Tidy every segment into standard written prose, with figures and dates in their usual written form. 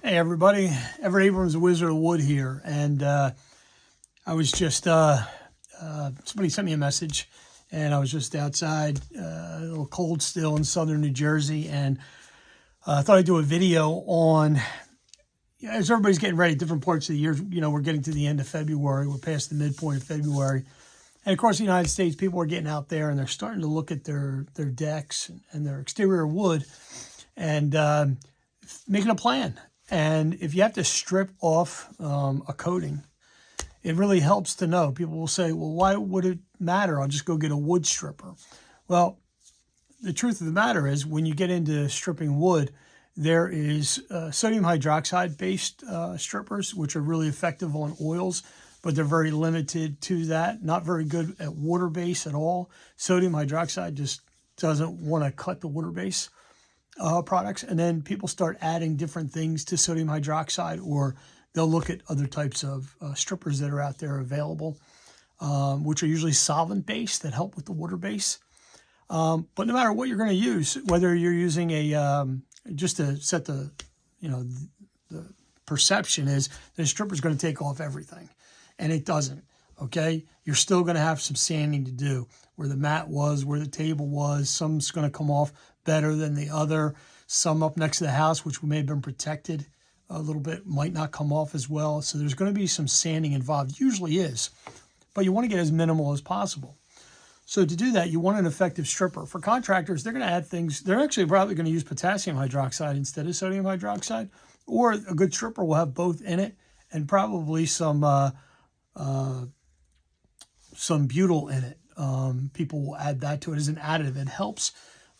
Hey everybody, Everett Abrams, the Wizard of Wood here, and I was just, somebody sent me a message, and I was just outside, a little cold still in southern New Jersey, and I thought I'd do a video on, as everybody's getting ready, different parts of the year, we're getting to the end of February, we're past the midpoint of February, and of course the United States, people are getting out there, and they're starting to look at their decks and their exterior wood, and making a plan. And if you have to strip off a coating, it really helps to know. People will say, well, why would it matter? I'll just go get a wood stripper. Well, the truth of the matter is when you get into stripping wood, there is sodium hydroxide based strippers, which are really effective on oils, but they're very limited to that. Not very good at water base at all. Sodium hydroxide just doesn't want to cut the water base products, and then people start adding different things to sodium hydroxide, or they'll look at other types of strippers that are out there available, which are usually solvent based that help with the water base. But no matter what you're going to use, whether you're using a just to set the the perception is the stripper is going to take off everything, and it doesn't. Okay, you're still going to have some sanding to do where the mat was, where the table was. Some's going to come off better than the other. Some up next to the house, which may have been protected a little bit, might not come off as well. So there's going to be some sanding involved, usually is, but you want to get as minimal as possible. So to do that, you want an effective stripper. For contractors, they're going to add things. They're actually probably going to use potassium hydroxide instead of sodium hydroxide, or a good stripper will have both in it, and probably some butyl in it. People will add that to it as an additive. It helps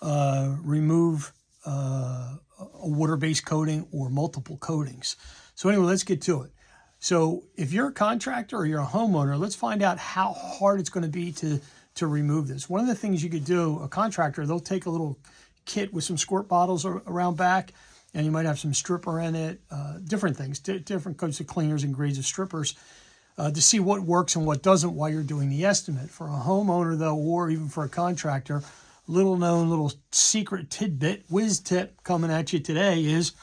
remove a water-based coating or multiple coatings. So anyway, let's get to it. So if you're a contractor or you're a homeowner, let's find out how hard it's going to be to remove this. One of the things you could do, a contractor, they'll take a little kit with some squirt bottles around back, and you might have some stripper in it, different things, different kinds of cleaners and grades of strippers, to see what works and what doesn't while you're doing the estimate. For a homeowner, though, or even for a contractor, little known, little secret tidbit, Wiz Tip coming at you today is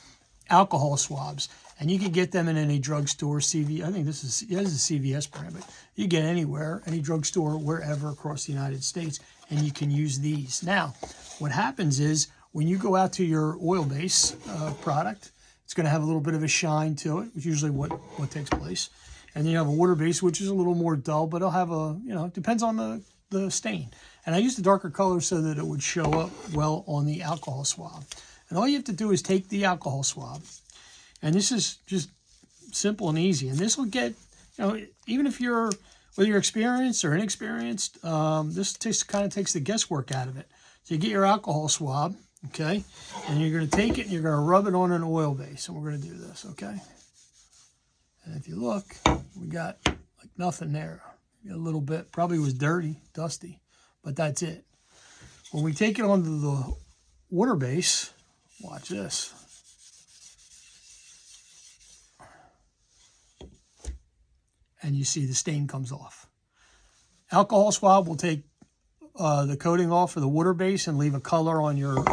alcohol swabs. And you can get them in any drugstore, I think this is a CVS brand, but you get anywhere, any drugstore, wherever across the United States, and you can use these. Now, what happens is when you go out to your oil base product, it's going to have a little bit of a shine to it, which is usually what takes place. And then you have a water base, which is a little more dull, but it'll have it depends on the stain. And I used a darker color so that it would show up well on the alcohol swab. And all you have to do is take the alcohol swab. And this is just simple and easy. And this will get, even if whether you're experienced or inexperienced, this kind of takes the guesswork out of it. So you get your alcohol swab, okay? And you're going to take it and you're going to rub it on an oil base. And we're going to do this, okay? And if you look, we got like nothing there. A little bit, probably was dirty, dusty, but that's it. When we take it onto the water base, watch this. And you see the stain comes off. Alcohol swab will take the coating off of the water base and leave a color on your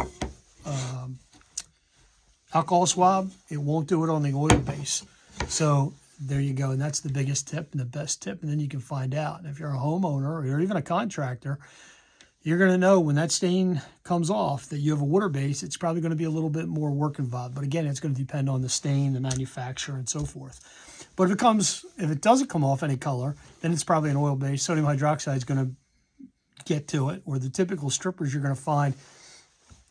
alcohol swab. It won't do it on the oil base. So there you go, and that's the biggest tip and the best tip, and then you can find out. And if you're a homeowner or even a contractor, you're going to know when that stain comes off that you have a water base. It's probably going to be a little bit more work involved, but again, it's going to depend on the stain, the manufacturer, and so forth. But if it doesn't come off any color, then it's probably an oil base. Sodium hydroxide is going to get to it, or the typical strippers you're going to find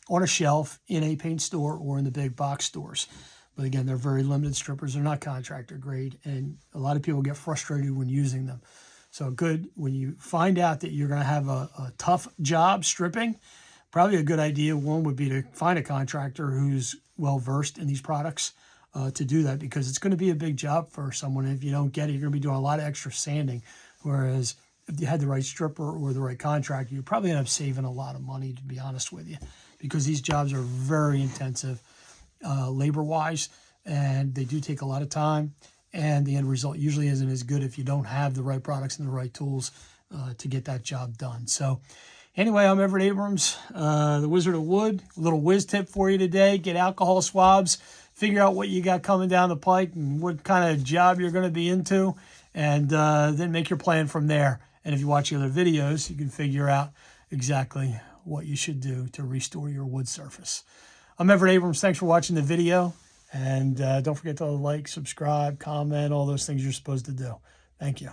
on a shelf in a paint store or in the big box stores. But again, they're very limited strippers. They're not contractor grade, and a lot of people get frustrated when using them. So good, when you find out that you're going to have a tough job stripping, probably a good idea, one would be to find a contractor who's well-versed in these products to do that, because it's going to be a big job for someone. If you don't get it, you're going to be doing a lot of extra sanding, whereas if you had the right stripper or the right contractor, you probably end up saving a lot of money, to be honest with you, because these jobs are very intensive. Labor-wise, and they do take a lot of time, and the end result usually isn't as good if you don't have the right products and the right tools to get that job done. So Anyway, I'm Everett Abrams, the Wizard of Wood. A little whiz tip for you today. Get alcohol swabs. Figure out what you got coming down the pike and what kind of job you're going to be into. And then make your plan from there. And if you watch the other videos, you can figure out exactly what you should do to restore your wood surface. I'm Everett Abrams. Thanks for watching the video. And don't forget to like, subscribe, comment, all those things you're supposed to do. Thank you.